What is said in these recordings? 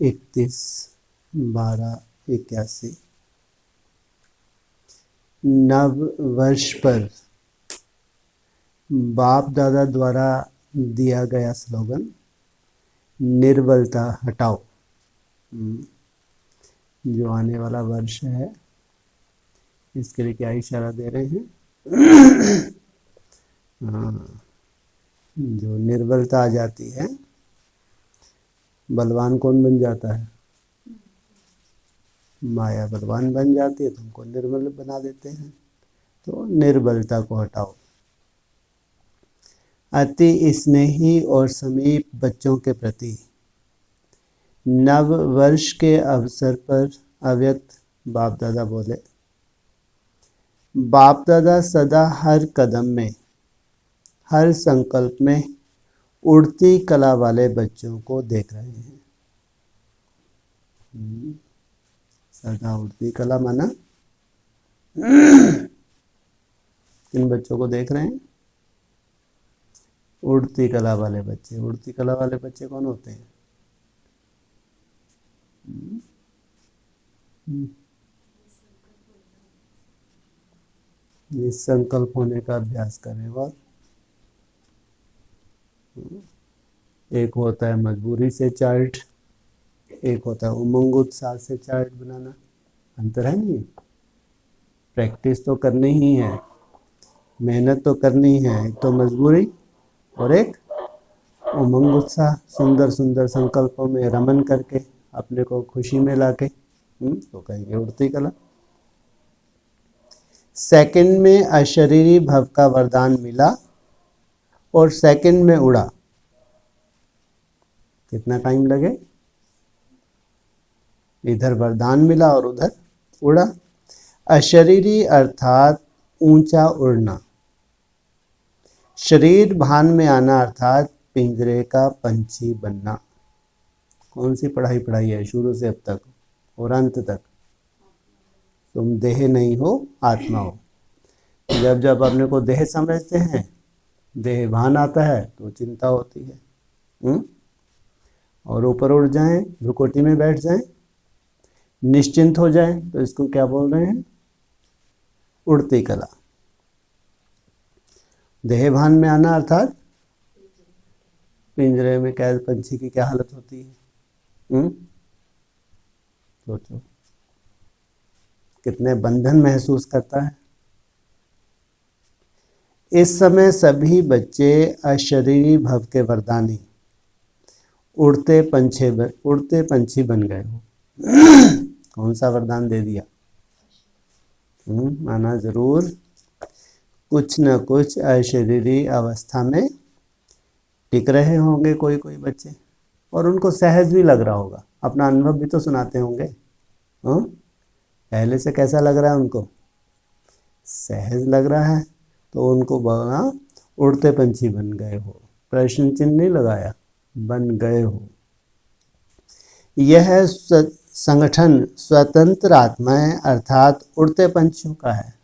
31/12/81 नव वर्ष पर बाप दादा द्वारा दिया गया स्लोगन निर्बलता हटाओ। जो आने वाला वर्ष है इसके लिए क्या इशारा दे रहे हैं? हाँ, जो निर्बलता आ जाती है, बलवान कौन बन जाता है? माया बलवान बन जाती है, तुमको निर्बल बना देते हैं। तो निर्बलता को हटाओ। अति स्नेही और समीप बच्चों के प्रति नव वर्ष के अवसर पर अव्यक्त बाप दादा बोले, बाप दादा सदा हर कदम में, हर संकल्प में उड़ती कला वाले बच्चों को देख रहे हैं। सदा उड़ती कला माना किन बच्चों को देख रहे हैं? उड़ती कला वाले बच्चे। उड़ती कला वाले बच्चे कौन होते हैं? निसंकल्प होने का अभ्यास करें। और एक होता है मजबूरी से चार्ट, एक होता है उमंग उत्साह से चार्ट बनाना। अंतर है नहीं? प्रैक्टिस तो करनी ही है, मेहनत तो करनी है। एक तो मजबूरी और एक उमंग उत्साह, सुंदर सुंदर संकल्पों में रमन करके अपने को खुशी में लाके तो कहेंगे उड़ती कला। सेकंड में अशरीरी भव का वरदान मिला और सेकंड में उड़ा। कितना टाइम लगे? इधर वरदान मिला और उधर उड़ा। अशरीरी अर्थात ऊंचा उड़ना, शरीर भान में आना अर्थात पिंजरे का पंछी बनना। कौन सी पढ़ाई पढ़ाई है शुरू से अब तक और अंत तक? तुम देह नहीं हो, आत्मा हो। जब जब अपने को देह समझते हैं, देह भान आता है तो चिंता होती है। और ऊपर उड़ जाएं, भ्रुकुटी में बैठ जाएं, निश्चिंत हो जाएं, तो इसको क्या बोल रहे हैं? उड़ती कला। देह भान में आना अर्थात पिंजरे में कैद पंछी की क्या हालत होती है? सोचो कितने बंधन महसूस करता है। इस समय सभी बच्चे अशरीरी भव के वरदानी उड़ते पंछी बन गए हो। कौन सा वरदान दे दिया? माना जरूर कुछ न कुछ अशरीरी अवस्था में टिक रहे होंगे कोई कोई बच्चे, और उनको सहज भी लग रहा होगा। अपना अनुभव भी तो सुनाते होंगे। पहले से कैसा लग रहा है उनको? सहज लग रहा है। तो उनको बोला उड़ते पंछी बन गए हो। प्रश्न चिन्ह नहीं लगाया, बन गए हो। यह संगठन स्वतंत्र आत्माएं अर्थात उड़ते पंछियों का है।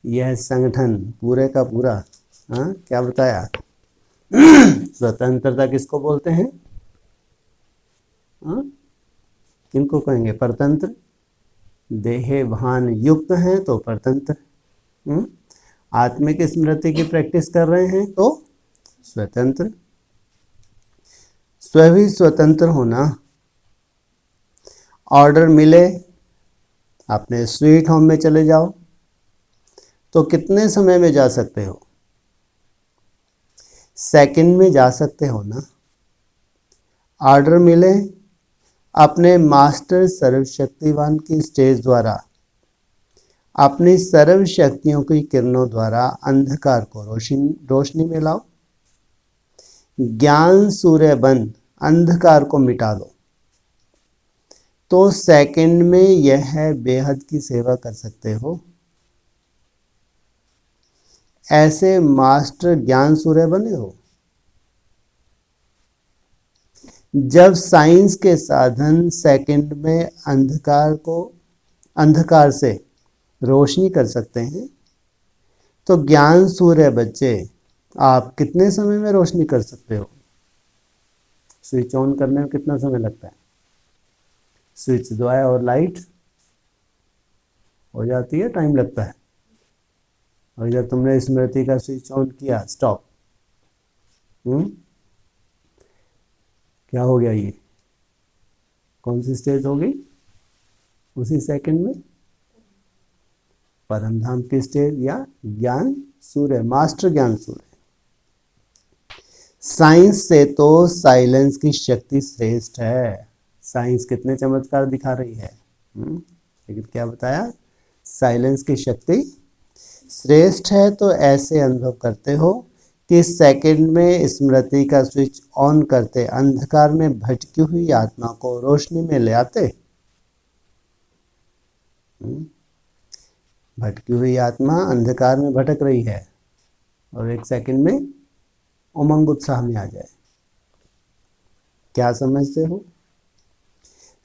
यह संगठन पूरे का पूरा क्या बताया? स्वतंत्रता किसको बोलते हैं? किनको कहेंगे? परतंत्र। देह भान युक्त हैं तो परतंत्र। आत्मिक स्मृति की प्रैक्टिस कर रहे हैं तो स्वतंत्र। स्वभी स्वतंत्र होना। ऑर्डर मिले, अपने स्वीट होम में चले जाओ, तो कितने समय में जा सकते हो? सेकंड में जा सकते हो ना। ऑर्डर मिले, अपने मास्टर सर्वशक्तिवान की स्टेज द्वारा अपनी सर्व शक्तियों की किरणों द्वारा अंधकार को रोशनी में लाओ। ज्ञान सूर्य बन अंधकार को मिटा दो, तो सेकंड में यह बेहद की सेवा कर सकते हो। ऐसे मास्टर ज्ञान सूर्य बने हो। जब साइंस के साधन सेकंड में अंधकार से रोशनी कर सकते हैं, तो ज्ञान सूर्य बच्चे आप कितने समय में रोशनी कर सकते हो? स्विच ऑन करने में कितना समय लगता है? स्विच दबाया और लाइट हो जाती है, टाइम लगता है। और जब तुमने स्मृति का स्विच ऑन किया, स्टॉप, क्या हो गया? ये कौन सी स्टेज हो गई? उसी सेकंड में परमधाम की स्टेज या ज्ञान सूर्य, मास्टर ज्ञान सूर्य। साइंस से तो साइलेंस की शक्ति श्रेष्ठ है। साइंस कितने चमत्कार दिखा रही है, लेकिन क्या बताया? साइलेंस की शक्ति श्रेष्ठ है। तो ऐसे अनुभव करते हो कि सेकंड में स्मृति का स्विच ऑन करते अंधकार में भटकी हुई आत्मा को रोशनी में ले आते। भटकी हुई आत्मा अंधकार में भटक रही है और एक सेकंड में उमंग उत्साह में आ जाए। क्या समझते हो?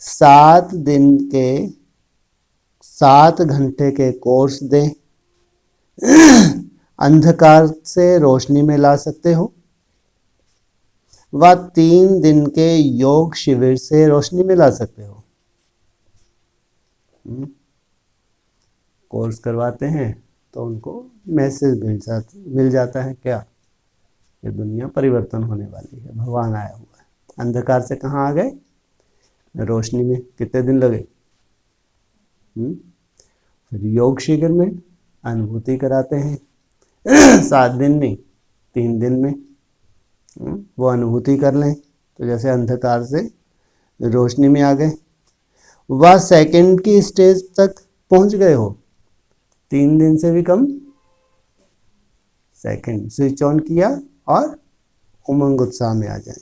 7 दिन के 7 घंटे के कोर्स दें, अंधकार से रोशनी में ला सकते हो, व 3 दिन के योग शिविर से रोशनी में ला सकते हो। कोर्स करवाते हैं तो उनको मैसेज मिल जाता है, क्या? ये दुनिया परिवर्तन होने वाली है, भगवान आया हुआ है। अंधकार से कहाँ आ गए? रोशनी में। कितने दिन लगे? फिर योग शिविर में अनुभूति कराते हैं 7 दिन नहीं, 3 दिन में वो अनुभूति कर लें तो जैसे अंधकार से रोशनी में आ गए। वह सेकंड की स्टेज तक पहुंच गए हो, 3 दिन से भी कम सेकंड स्विच ऑन किया और उमंग उत्साह में आ जाए।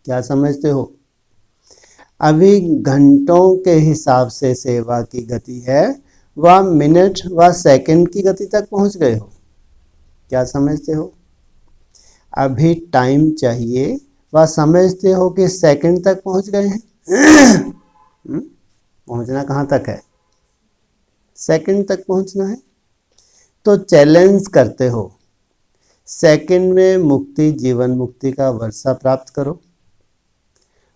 क्या समझते हो? अभी घंटों के हिसाब से सेवा की गति है, वह मिनट व सेकंड की गति तक पहुंच गए हो। क्या समझते हो? अभी टाइम चाहिए, वह समझते हो कि सेकंड तक पहुंच गए हैं। पहुंचना कहाँ तक है? सेकंड तक पहुंचना है। तो चैलेंज करते हो, सेकंड में मुक्ति, जीवन मुक्ति का वर्षा प्राप्त करो।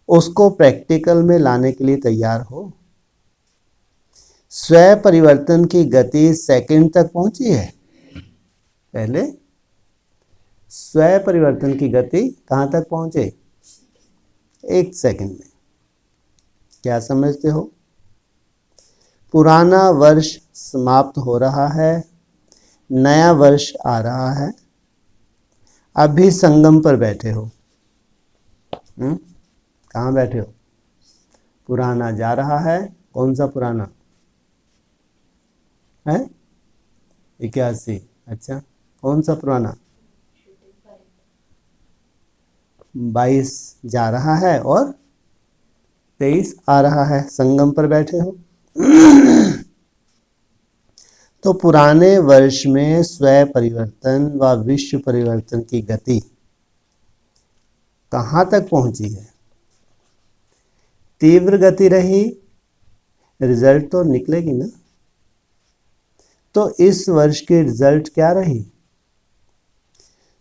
उसको प्रैक्टिकल में लाने के लिए तैयार हो। स्व परिवर्तन की गति सेकंड तक पहुंची है। पहले स्व परिवर्तन की गति कहां तक पहुंचे? 1 सेकंड में। क्या समझते हो? पुराना वर्ष समाप्त हो रहा है, नया वर्ष आ रहा है। अभी संगम पर बैठे हो। कहाँ बैठे हो? पुराना जा रहा है। कौन सा पुराना है? 81। अच्छा, कौन सा पुराना? 22 जा रहा है और 23 आ रहा है। संगम पर बैठे हो। तो पुराने वर्ष में स्व परिवर्तन व विश्व परिवर्तन की गति कहाँ तक पहुंची है? तीव्र गति रही, रिजल्ट तो निकलेगी ना। तो इस वर्ष की रिजल्ट क्या रही?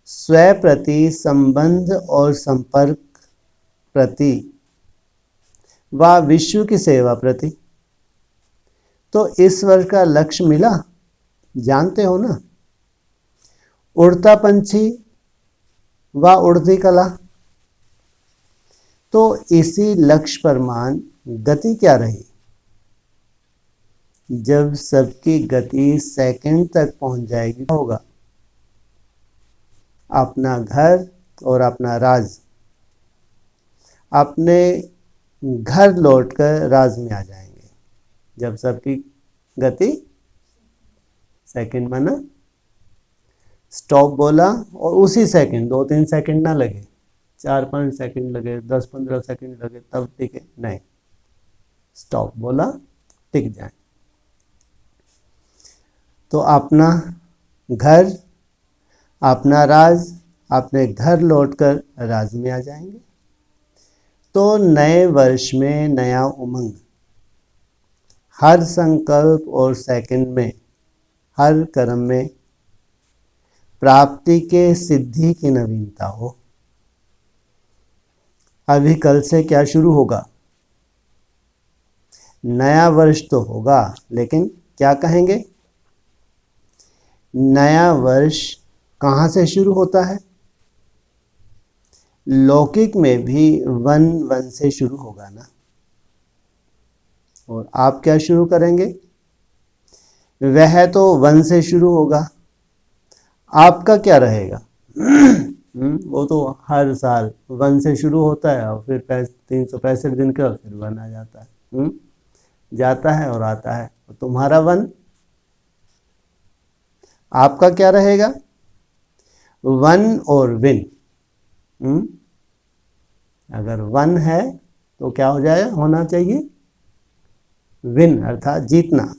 स्व प्रति संबंध और संपर्क प्रति व विश्व की सेवा प्रति। तो इस वर्ष का लक्ष्य मिला, जानते हो ना? उड़ता पंछी व उड़ती कला। तो इसी लक्ष्य परमान गति क्या रही? जब सबकी गति सेकंड तक पहुंच जाएगी, क्या होगा? अपना घर और अपना राज, अपने घर लौटकर राज में आ जाएंगे। जब सबकी गति सेकंड में ना, स्टॉप बोला और उसी सेकंड, 2-3 सेकंड ना लगे, 4-5 सेकंड लगे, 10-15 सेकंड लगे, तब टिके नहीं। स्टॉप बोला, टिक जाए। तो अपना घर, अपना राज, अपने घर लौटकर राज में आ जाएंगे। तो नए वर्ष में नया उमंग, हर संकल्प और सेकंड में, हर कर्म में प्राप्ति के सिद्धि की नवीनता हो। अभी कल से क्या शुरू होगा? नया वर्ष तो होगा, लेकिन क्या कहेंगे? नया वर्ष कहाँ से शुरू होता है? लौकिक में भी वन वन से शुरू होगा ना। और आप क्या शुरू करेंगे? वह तो वन से शुरू होगा, आपका क्या रहेगा? वो तो हर साल वन से शुरू होता है और फिर 365 दिन का फिर वन आ जाता है। जाता है और आता है। तो तुम्हारा वन, आपका क्या रहेगा? वन और विन। अगर वन है तो क्या हो जाए, होना चाहिए विन, अर्थात जीतना।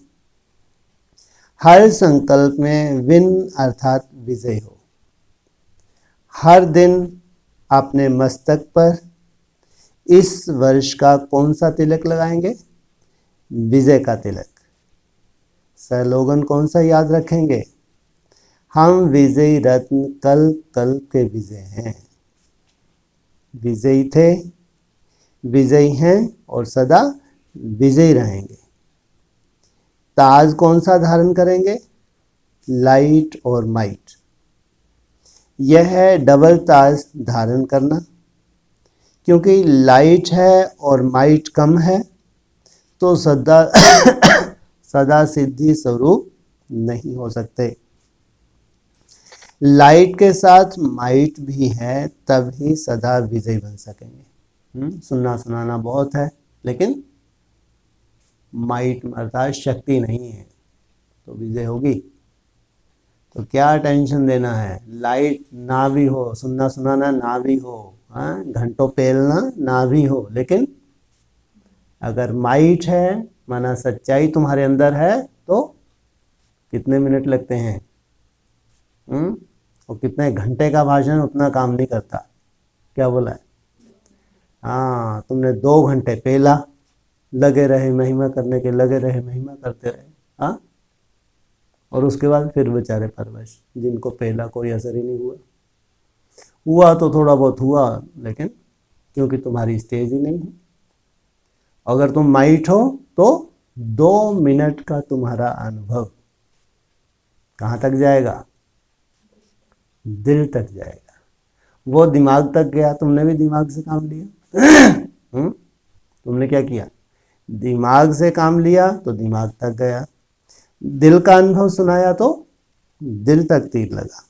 हर संकल्प में विन अर्थात विजय हो। हर दिन अपने मस्तक पर इस वर्ष का कौन सा तिलक लगाएंगे? विजय का तिलक। स्लोगन कौन सा याद रखेंगे? हम विजयी रत्न कल कल के विजय हैं। विजयी थे, विजयी हैं और सदा विजयी रहेंगे। ताज कौन सा धारण करेंगे? लाइट और माइट। यह है डबल ताज धारण करना, क्योंकि लाइट है और माइट कम है तो सदा सदा सिद्धि स्वरूप नहीं हो सकते। लाइट के साथ माइट भी है तभी सदा विजयी बन सकेंगे। सुनना सुनाना बहुत है, लेकिन माइट अर्थात शक्ति नहीं है तो विजय होगी। तो क्या टेंशन देना है? लाइट ना भी हो, सुनना सुनाना ना भी हो, घंटों पेलना ना भी हो, लेकिन अगर माइट है माना सच्चाई तुम्हारे अंदर है तो कितने मिनट लगते हैं? और कितने घंटे का भाषण उतना काम नहीं करता। क्या बोला है? हाँ, तुमने 2 घंटे पेला, लगे रहे महिमा करने के, लगे रहे महिमा करते रहे। हाँ, और उसके बाद फिर बेचारे परवश, जिनको पहला कोई असर ही नहीं हुआ तो थोड़ा बहुत हुआ, लेकिन क्योंकि तुम्हारी स्टेज ही नहीं है। अगर तुम माइट हो तो 2 मिनट का तुम्हारा अनुभव कहाँ तक जाएगा? दिल तक जाएगा। वो दिमाग तक गया, तुमने भी दिमाग से काम लिया। तुमने क्या किया? दिमाग से काम लिया तो दिमाग तक गया। दिल का अनुभव सुनाया तो दिल तक तीर लगा।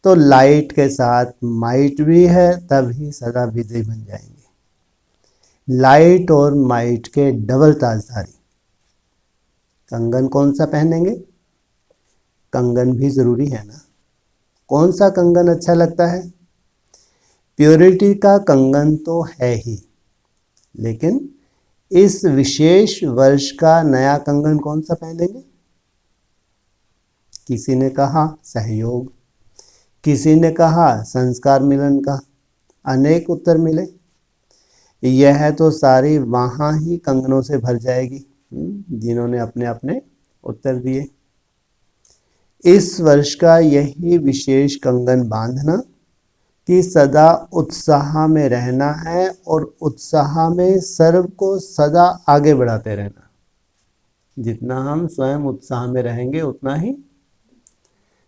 तो लाइट के साथ माइट भी है तभी सदा विजयी बन जाएंगे। लाइट और माइट के डबल ताजधारी। कंगन कौन सा पहनेंगे? कंगन भी जरूरी है ना। कौन सा कंगन अच्छा लगता है? प्योरिटी का कंगन तो है ही, लेकिन इस विशेष वर्ष का नया कंगन कौन सा पहनेंगे? किसी ने कहा सहयोग, किसी ने कहा संस्कार मिलन का। अनेक उत्तर मिले। यह तो सारी वहां ही कंगनों से भर जाएगी जिन्होंने अपने अपने उत्तर दिए। इस वर्ष का यही विशेष कंगन बांधना कि सदा उत्साह में रहना है और उत्साह में सर्व को सदा आगे बढ़ाते रहना। जितना हम स्वयं उत्साह में रहेंगे उतना ही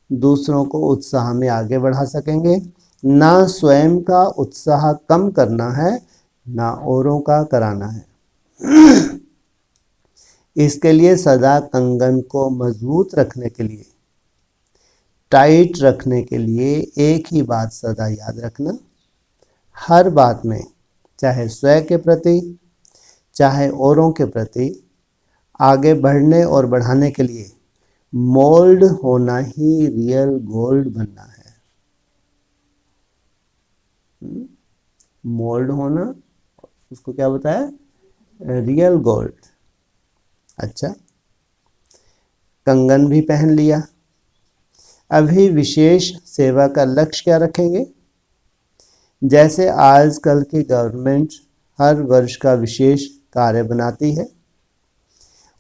दूसरों को उत्साह में आगे बढ़ा सकेंगे। ना स्वयं का उत्साह कम करना है, ना औरों का कराना है। इसके लिए सदा कंगन को मजबूत रखने के लिए, टाइट रखने के लिए एक ही बात सदा याद रखना। हर बात में, चाहे स्वयं के प्रति चाहे औरों के प्रति, आगे बढ़ने और बढ़ाने के लिए मोल्ड होना ही रियल गोल्ड बनना है। मोल्ड होना, उसको क्या बताया? Real gold. अच्छा, कंगन भी पहन लिया। अभी विशेष सेवा का लक्ष्य क्या रखेंगे? जैसे आजकल की गवर्नमेंट हर वर्ष का विशेष कार्य बनाती है,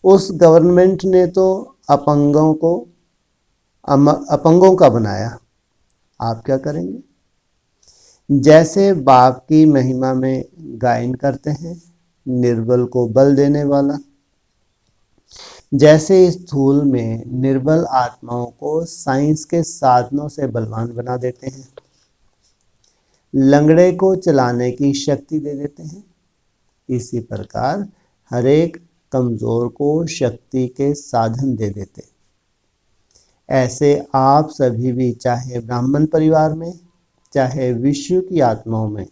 उस गवर्नमेंट ने तो अपंगों का बनाया। आप क्या करेंगे? जैसे बाप की महिमा में गायन करते हैं, निर्बल को बल देने वाला। जैसे स्थूल में निर्बल आत्माओं को साइंस के साधनों से बलवान बना देते हैं, लंगड़े को चलाने की शक्ति दे देते हैं, इसी प्रकार हरेक कमजोर को शक्ति के साधन दे देते। ऐसे आप सभी भी, चाहे ब्राह्मण परिवार में चाहे विश्व की आत्माओं में,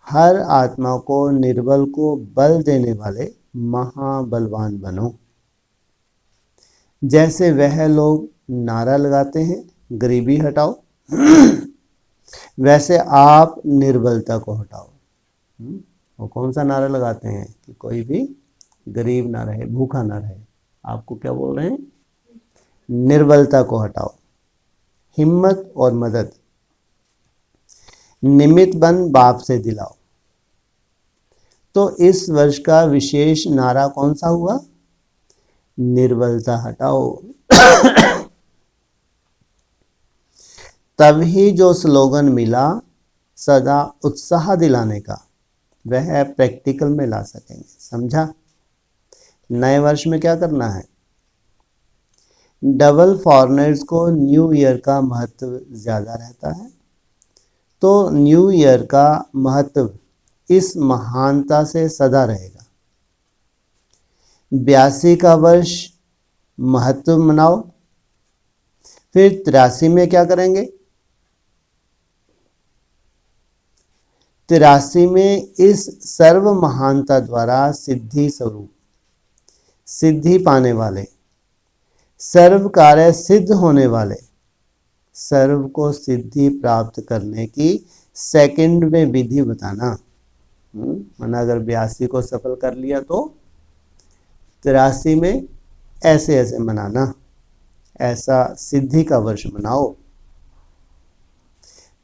हर आत्मा को निर्बल को बल देने वाले महाबलवान बनो। जैसे वह लोग नारा लगाते हैं गरीबी हटाओ, वैसे आप निर्बलता को हटाओ। वो कौन सा नारा लगाते हैं कि कोई भी गरीब ना रहे, भूखा ना रहे। आपको क्या बोल रहे हैं? निर्बलता को हटाओ। हिम्मत और मदद निमित्त बन बाप से दिलाओ। तो इस वर्ष का विशेष नारा कौन सा हुआ? निर्बलता हटाओ। तभी जो स्लोगन मिला सदा उत्साह दिलाने का, वह प्रैक्टिकल में ला सकेंगे। समझा? नए वर्ष में क्या करना है? डबल फॉरेनर्स को न्यू ईयर का महत्व ज़्यादा रहता है, तो न्यू ईयर का महत्व इस महानता से सदा रहेगा। 82 का वर्ष महत्व मनाओ। फिर 83 में क्या करेंगे? 83 में इस सर्व महानता द्वारा सिद्धि स्वरूप, सिद्धि पाने वाले, सर्व कार्य सिद्ध होने वाले, सर्व को सिद्धि प्राप्त करने की सेकंड में विधि बताना। माना अगर 82 को सफल कर लिया तो 83 में ऐसे ऐसे मनाना। ऐसा सिद्धि का वर्ष मनाओ।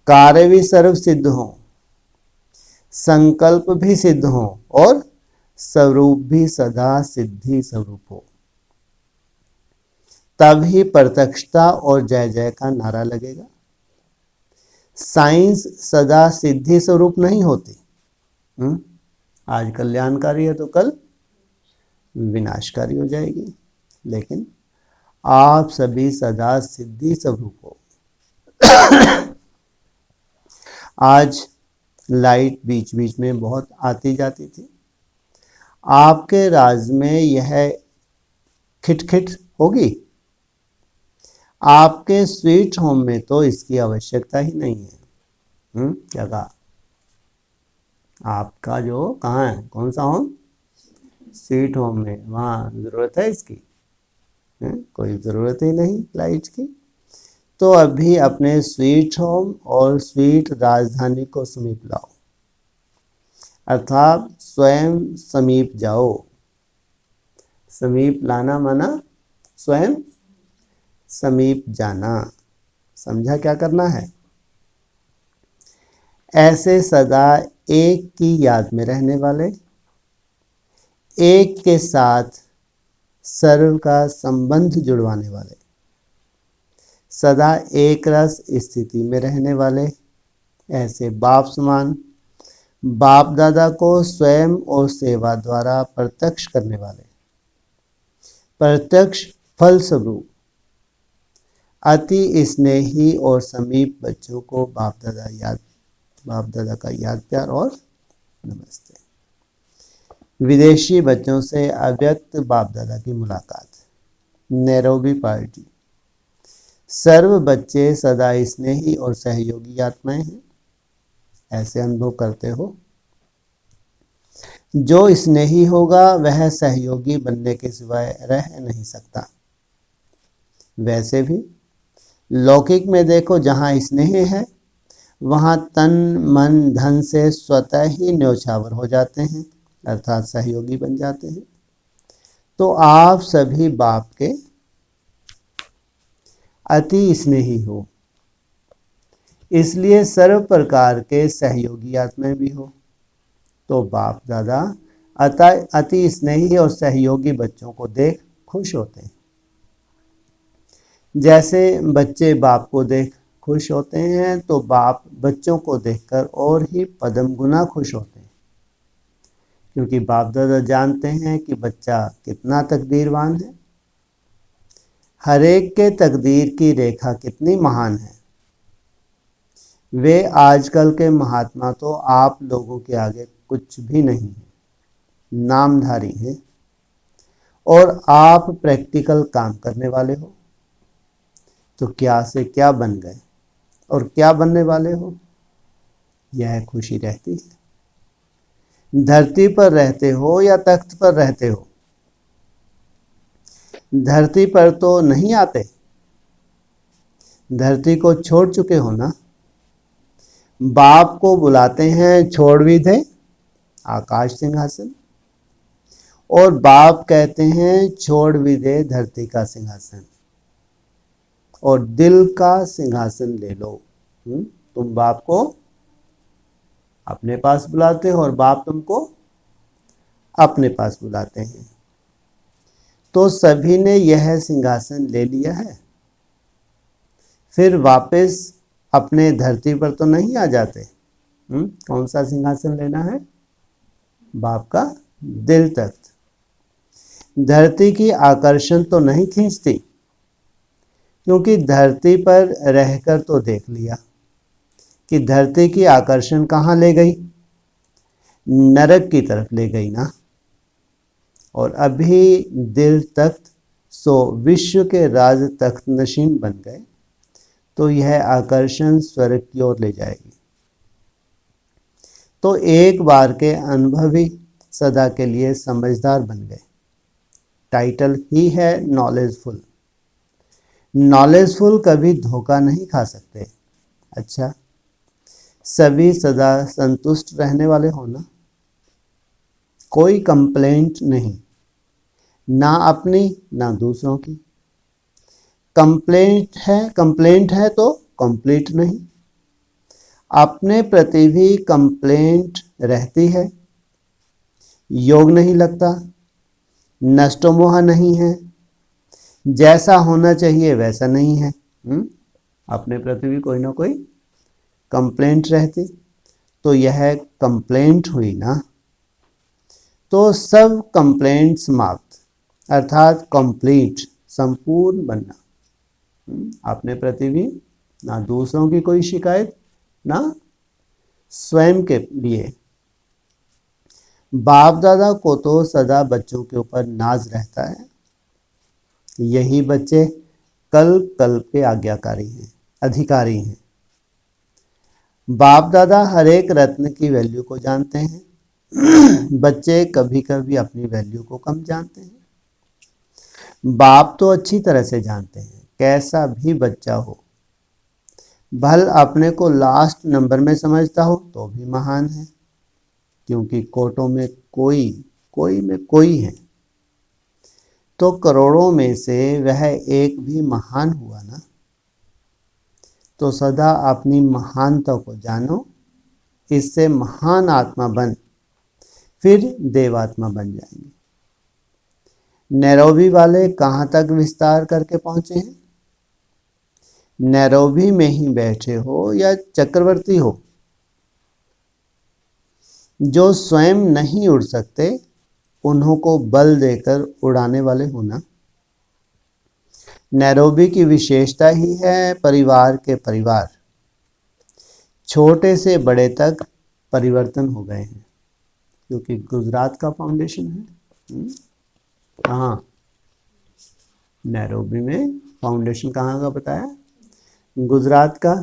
कार्य भी सर्व सिद्ध हो, संकल्प भी सिद्ध हो और स्वरूप भी सदा सिद्धि स्वरूप हो। तभी प्रत्यक्षता और जय जय का नारा लगेगा। साइंस सदा सिद्धि स्वरूप नहीं होती। आज कल्याणकारी है तो कल विनाशकारी हो जाएगी, लेकिन आप सभी सदा सिद्धि स्वरूप हो। आज लाइट बीच बीच में बहुत आती जाती थी। आपके राज में यह खिटखिट होगी? आपके स्वीट होम में तो इसकी आवश्यकता ही नहीं है। क्या कहा? आपका जो कहाँ है, कौन सा होम? स्वीट होम में, वहाँ जरूरत है इसकी? कोई ज़रूरत ही नहीं लाइट की। तो अभी अपने स्वीट होम और स्वीट राजधानी को समीप लाओ, अर्थात स्वयं समीप जाओ। समीप लाना माना स्वयं समीप जाना। समझा क्या करना है? ऐसे सदा एक की याद में रहने वाले, एक के साथ सर्व का संबंध जुड़वाने वाले, सदा एक रस स्थिति में रहने वाले, ऐसे बाप समान बाप दादा को स्वयं और सेवा द्वारा प्रत्यक्ष करने वाले, प्रत्यक्ष फल स्वरूप अति स्नेही और समीप बच्चों को बाप दादा का याद प्यार और नमस्ते। विदेशी बच्चों से अव्यक्त बाप दादा की मुलाकात, नैरोबी पार्टी। सर्व बच्चे सदा स्नेही और सहयोगी आत्माएं हैं, ऐसे अनुभव करते हो। जो स्नेही होगा वह सहयोगी बनने के सिवाय रह नहीं सकता। वैसे भी लौकिक में देखो, जहाँ स्नेह है वहाँ तन मन धन से स्वतः ही न्यौछावर हो जाते हैं, अर्थात सहयोगी बन जाते हैं। तो आप सभी बाप के अति स्नेही हो, इसलिए सर्व प्रकार के सहयोगी आत्माएं भी हो। तो बाप दादा अति स्नेही और सहयोगी बच्चों को देख खुश होते हैं, जैसे बच्चे बाप को देख खुश होते हैं तो बाप बच्चों को देखकर और ही पदम गुना खुश होते हैं, क्योंकि बाप दादा जानते हैं कि बच्चा कितना तकदीरवान है। हर एक के तकदीर की रेखा कितनी महान है। वे आजकल के महात्मा तो आप लोगों के आगे कुछ भी नहीं है, नामधारी हैं, और आप प्रैक्टिकल काम करने वाले हो। तो क्या से क्या बन गए और क्या बनने वाले हो, यह खुशी रहती है। धरती पर रहते हो या तख्त पर रहते हो, धरती पर तो नहीं आते, धरती को छोड़ चुके हो ना। बाप को बुलाते हैं छोड़ भी दे आकाश सिंहासन, और बाप कहते हैं छोड़ भी दे धरती का सिंहासन, और दिल का सिंहासन ले लो। तुम बाप को अपने पास बुलाते हो और बाप तुमको अपने पास बुलाते हैं। तो सभी ने यह सिंहासन ले लिया है, फिर वापस अपने धरती पर तो नहीं आ जाते। कौन सा सिंहासन लेना है, बाप का दिल तख्त। धरती की आकर्षण तो नहीं खींचती, क्योंकि धरती पर रहकर तो देख लिया कि धरती की आकर्षण कहाँ ले गई, नरक की तरफ ले गई ना। और अभी दिल तख्त सो विश्व के राज तख्त नशीन बन गए, तो यह आकर्षण स्वर्ग की ओर ले जाएगी। तो एक बार के अनुभवी सदा के लिए समझदार बन गए। टाइटल ही है नॉलेजफुल। नॉलेजफुल कभी धोखा नहीं खा सकते। अच्छा, सभी सदा संतुष्ट रहने वाले हो ना, कोई कंप्लेंट नहीं, ना अपनी ना दूसरों की। कंप्लेंट है तो कंप्लीट नहीं। अपने प्रति भी कंप्लेंट रहती है, योग नहीं लगता, नष्टोमोह नहीं है, जैसा होना चाहिए वैसा नहीं है। अपने प्रति भी कोई ना कोई कंप्लेंट रहती, तो यह कंप्लेंट हुई ना। तो सब कंप्लेंट समाप्त, अर्थात कंप्लीट, संपूर्ण बनना। अपने प्रति भी ना दूसरों की कोई शिकायत, ना स्वयं के लिए। बाप दादा को तो सदा बच्चों के ऊपर नाज रहता है। यही बच्चे कल कल के आज्ञाकारी हैं, अधिकारी हैं। बाप दादा हर एक रत्न की वैल्यू को जानते हैं। बच्चे कभी कभी अपनी वैल्यू को कम जानते हैं। बाप तो अच्छी तरह से जानते हैं, कैसा भी बच्चा हो, भल अपने को लास्ट नंबर में समझता हो तो भी महान है, क्योंकि कोटों में कोई में कोई है। तो करोड़ों में से वह एक भी महान हुआ ना। तो सदा अपनी महानता को जानो, इससे महान आत्मा बन फिर देवात्मा बन जाएंगे। नैरोबी वाले कहाँ तक विस्तार करके पहुंचे हैं? नैरोबी में ही बैठे हो या चक्रवर्ती हो, जो स्वयं नहीं उड़ सकते उन्हों को बल देकर उड़ाने वाले हो ना। नैरोबी की विशेषता ही है परिवार के परिवार, छोटे से बड़े तक परिवर्तन हो गए हैं, क्योंकि गुजरात का फाउंडेशन है। कहाँ? नैरोबी में फाउंडेशन कहाँ का बताया? गुजरात का।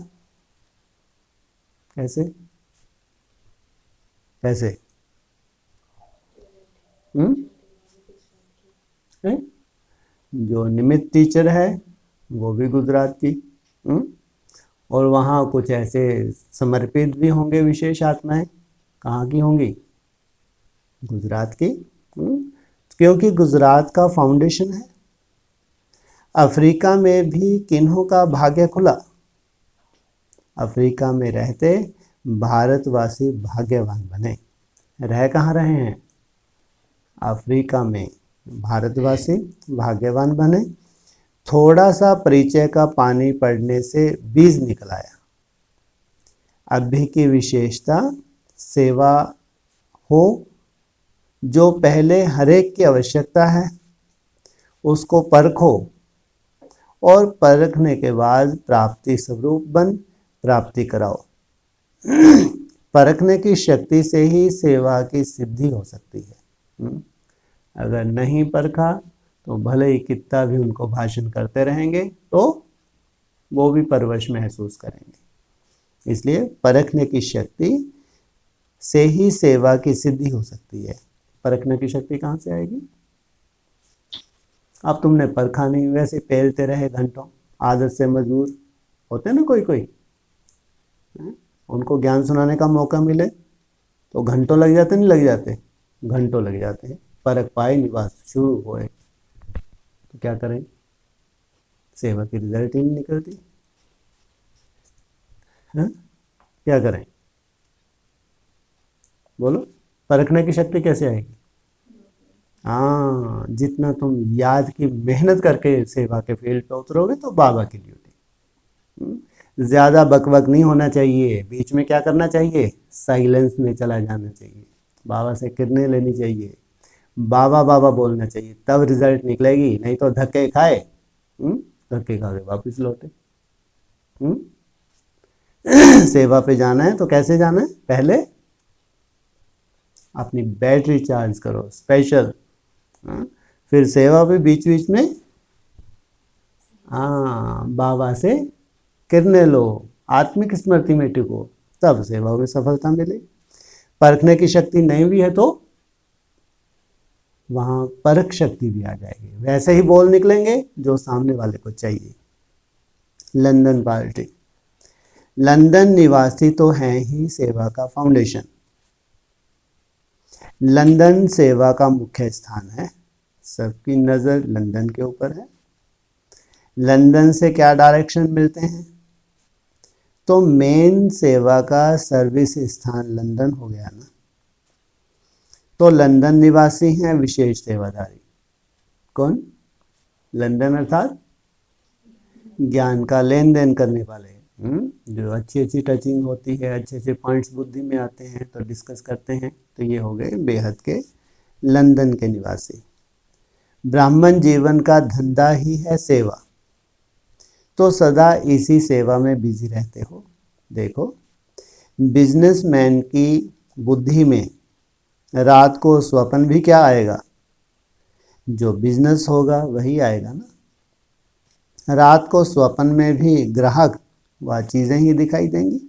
कैसे कैसे? जो निमित्त टीचर है वो भी गुजरात की। और वहाँ कुछ ऐसे समर्पित भी होंगे विशेष आत्माएं, कहाँ की होंगी? गुजरात की। क्योंकि गुजरात का फाउंडेशन है। अफ्रीका में भी किन्हों का भाग्य खुला? अफ्रीका में रहते भारतवासी भाग्यवान बने। रह कहाँ रहे हैं? अफ्रीका में भारतवासी भाग्यवान बने, थोड़ा सा परिचय का पानी पड़ने से बीज निकल आया। अभी की विशेषता सेवा हो, जो पहले हरेक की आवश्यकता है उसको परखो और परखने के बाद प्राप्ति स्वरूप बन प्राप्ति कराओ। परखने की शक्ति से ही सेवा की सिद्धि हो सकती है। अगर नहीं परखा तो भले ही कितना भी उनको भाषण करते रहेंगे तो वो भी परवश महसूस करेंगे। इसलिए परखने की शक्ति से ही सेवा की सिद्धि हो सकती है। परखने की शक्ति कहाँ से आएगी? अब तुमने परखा नहीं, वैसे पेलते रहे घंटों, आदत से मजबूर होते ना कोई कोई, उनको ज्ञान सुनाने का मौका मिले तो घंटों लग जाते, नहीं लग जाते? घंटों लग जाते हैं, परख पाए निवास शुरू होए तो क्या करें? सेवा की रिजल्ट ही नहीं निकलती है? क्या करें बोलो? परखने की शक्ति कैसे आएगी? हाँ, जितना तुम याद की मेहनत करके सेवा के फील्ड पे उतरोगे तो बाबा की ड्यूटी। ज़्यादा बकबक नहीं होना चाहिए, बीच में क्या करना चाहिए? साइलेंस में चला जाना चाहिए, बाबा से किरणें लेनी चाहिए, बाबा बाबा बोलना चाहिए, तब रिजल्ट निकलेगी। नहीं तो धक्के खाए, धक्के खा के वापस लौटे। सेवा पे जाना है तो कैसे जाना है? पहले अपनी बैटरी चार्ज करो स्पेशल, फिर सेवा पे बीच बीच में बाबा से किरणें लो, आत्मिक स्मृति में टिको, तब सेवा में सफलता मिले। परखने की शक्ति नहीं भी है तो वहां परख शक्ति भी आ जाएगी, वैसे ही बोल निकलेंगे जो सामने वाले को चाहिए। लंदन पार्टी, लंदन निवासी तो हैं ही सेवा का फाउंडेशन। लंदन सेवा का मुख्य स्थान है, सबकी नज़र लंदन के ऊपर है। लंदन से क्या डायरेक्शन मिलते हैं? तो मेन सेवा का सर्विस स्थान लंदन हो गया ना। तो लंदन निवासी हैं विशेष सेवाधारी। कौन? लंदन अर्थात ज्ञान का लेन देन करने वाले, जो अच्छी अच्छी टचिंग होती है, अच्छे अच्छे पॉइंट्स बुद्धि में आते हैं तो डिस्कस करते हैं, तो ये हो गए बेहद के लंदन के निवासी। ब्राह्मण जीवन का धंधा ही है सेवा, तो सदा इसी सेवा में बिजी रहते हो। देखो, बिजनेसमैन की बुद्धि में रात को स्वप्न भी क्या आएगा? जो बिजनेस होगा वही आएगा ना। रात को स्वप्न में भी ग्राहक वह चीज़ें ही दिखाई देंगी।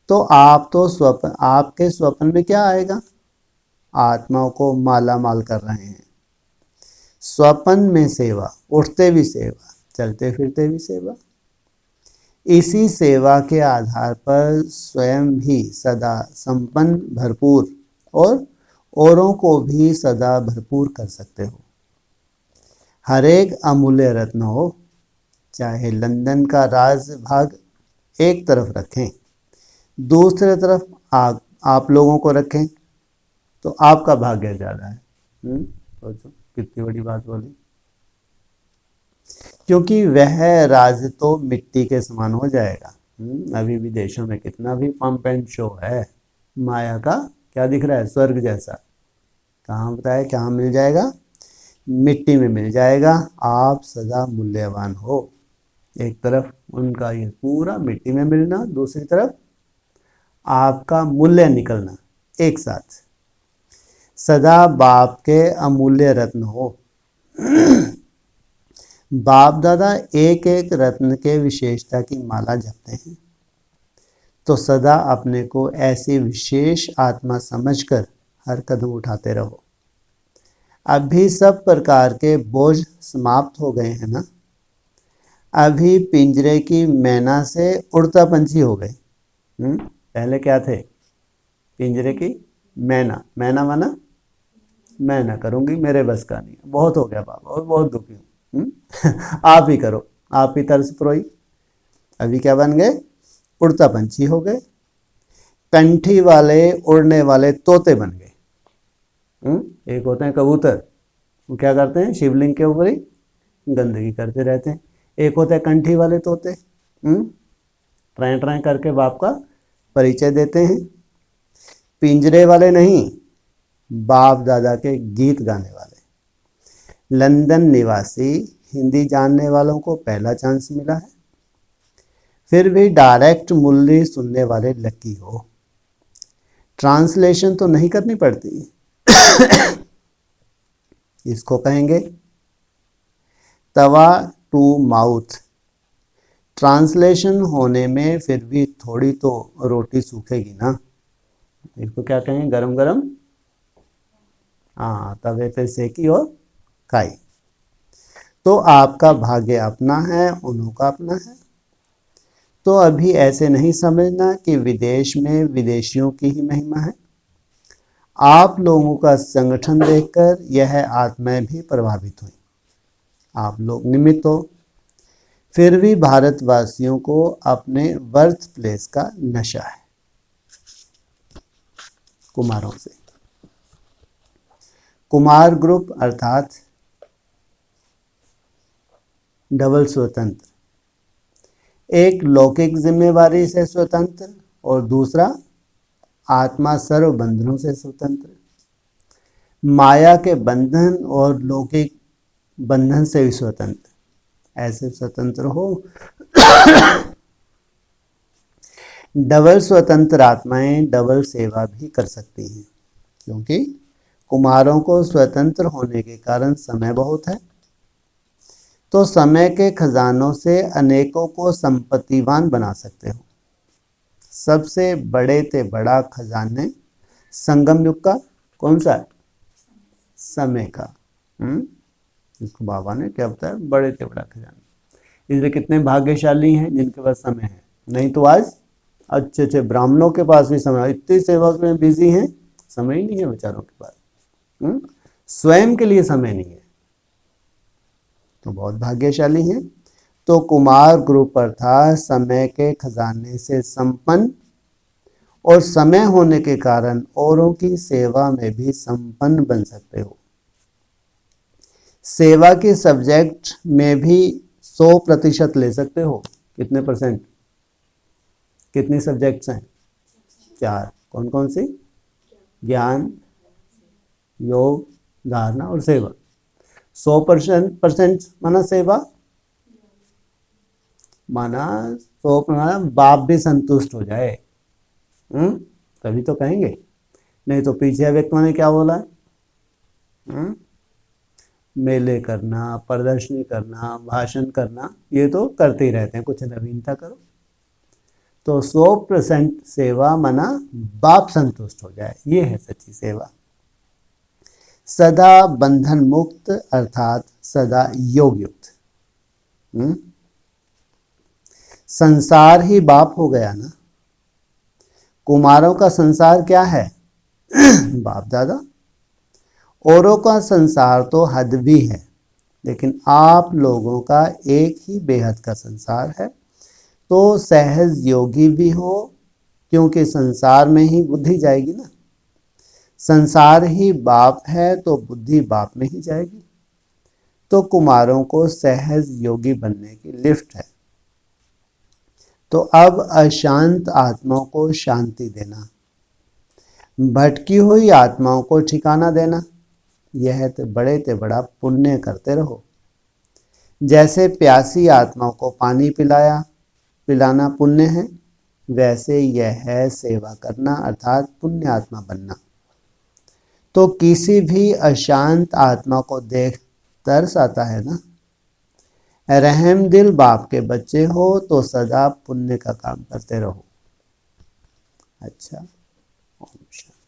तो आप तो स्वप्न, आपके स्वप्न में क्या आएगा? आत्माओं को माला माल कर रहे हैं। स्वप्न में सेवा, उठते भी सेवा, चलते फिरते भी सेवा। इसी सेवा के आधार पर स्वयं भी सदा संपन्न भरपूर और औरों को भी सदा भरपूर कर सकते हो। हर एक अमूल्य रत्न हो, चाहे लंदन का राज भाग एक तरफ रखें, दूसरी तरफ आप लोगों को रखें, तो आपका भाग्य ज़्यादा है। सोचो कितनी बड़ी बात बोली। क्योंकि वह राज तो मिट्टी के समान हो जाएगा। अभी विदेशों में कितना भी पंप एंड शो है, माया का क्या दिख रहा है? स्वर्ग जैसा। कहाँ बताया, कहाँ मिल जाएगा? मिट्टी में मिल जाएगा। आप सदा मूल्यवान हो। एक तरफ उनका ये पूरा मिट्टी में मिलना, दूसरी तरफ आपका मूल्य निकलना, एक साथ। सदा बाप के अमूल्य रत्न हो। बाप दादा एक एक रत्न के विशेषता की माला जपते हैं, तो सदा अपने को ऐसी विशेष आत्मा समझकर हर कदम उठाते रहो। अभी सब प्रकार के बोझ समाप्त हो गए हैं ना। अभी पिंजरे की मैना से उड़ता पंछी हो गए। पहले क्या थे? पिंजरे की मैना, मैना माना मैं ना करूंगी, मेरे बस का नहीं, बहुत हो गया बाबा और बहुत दुखी हूँ। आप ही करो, आप ही तरस परोई। अभी क्या बन गए? उड़ता पंछी हो गए। कंठी वाले उड़ने वाले तोते बन गए। एक होते हैं कबूतर, वो क्या करते हैं? शिवलिंग के ऊपर ही गंदगी करते रहते हैं। एक होते हैं कंठी वाले तोते, ट्राई ट्राई करके बाप का परिचय देते हैं। पिंजरे वाले नहीं, बाप दादा के गीत गाने वाले। लंदन निवासी हिंदी जानने वालों को पहला चांस मिला है। फिर भी डायरेक्ट मुरली सुनने वाले लकी हो। ट्रांसलेशन तो नहीं करनी पड़ती। इसको कहेंगे तवा टू माउथ। ट्रांसलेशन होने में फिर भी थोड़ी तो रोटी सूखेगी ना। इसको क्या कहेंगे? गरम गरम, हाँ, तवे पे सेकी और खाई। तो आपका भाग्य अपना है, उन्हों का अपना है। तो अभी ऐसे नहीं समझना कि विदेश में विदेशियों की ही महिमा है। आप लोगों का संगठन देखकर यह आत्माएं भी प्रभावित हुई। आप लोग निमित्त हो। फिर भी भारतवासियों को अपने बर्थ प्लेस का नशा है कुमारों से। कुमार ग्रुप अर्थात डबल स्वतंत्र, एक लौकिक जिम्मेवारी से स्वतंत्र और दूसरा आत्मा सर्व बंधनों से स्वतंत्र। माया के बंधन और लौकिक बंधन से भी स्वतंत्र। ऐसे स्वतंत्र हो। डबल स्वतंत्र आत्माएं डबल सेवा भी कर सकती हैं, क्योंकि कुमारों को स्वतंत्र होने के कारण समय बहुत है। तो समय के खजानों से अनेकों को संपत्तिवान बना सकते हो। सबसे बड़े ते बड़ा खजाने संगम युग का कौन सा है? समय का। इसको बाबा ने क्या बताया? बड़े ते बड़ा खजाना। इसलिए कितने भाग्यशाली हैं जिनके पास समय है। नहीं तो आज अच्छे अच्छे ब्राह्मणों के पास भी समय, इतनी सेवा में बिजी हैं, समय ही नहीं है बेचारों के पास। स्वयं के लिए समय नहीं है। तो बहुत भाग्यशाली हैं। तो कुमार ग्रुप अर्थात समय के खजाने से संपन्न और समय होने के कारण औरों की सेवा में भी संपन्न बन सकते हो। सेवा के सब्जेक्ट में भी 100% ले सकते हो। कितने %? कितनी सब्जेक्ट्स हैं? 4। कौन कौन सी? ज्ञान, योग, धारणा और सेवा। 100% माना सेवा, माना 100% बाप भी संतुष्ट हो जाए, तभी तो कहेंगे। नहीं तो पीछे व्यक्ति ने क्या बोला है? मेले करना, प्रदर्शनी करना, भाषण करना, ये तो करते ही रहते हैं, कुछ नवीनता करो। तो 100% सेवा माना बाप संतुष्ट हो जाए, ये है सच्ची सेवा। सदा बंधन मुक्त अर्थात सदा योग युक्त। संसार ही बाप हो गया ना। कुमारों का संसार क्या है? बाप दादा। औरों का संसार तो हद भी है, लेकिन आप लोगों का एक ही बेहद का संसार है। तो सहज योगी भी हो, क्योंकि संसार में ही बुद्धि जाएगी ना। संसार ही बाप है तो बुद्धि बाप में ही जाएगी। तो कुमारों को सहज योगी बनने की लिफ्ट है। तो अब अशांत आत्माओं को शांति देना, भटकी हुई आत्माओं को ठिकाना देना, यह तो बड़े ते बड़ा पुण्य करते रहो। जैसे प्यासी आत्माओं को पानी पिलाना पुण्य है, वैसे यह है सेवा करना अर्थात पुण्य आत्मा बनना। तो किसी भी अशांत आत्मा को देख तरस आता है ना। रहम दिल बाप के बच्चे हो तो सदा पुण्य का काम करते रहो। अच्छा, ओम शांति।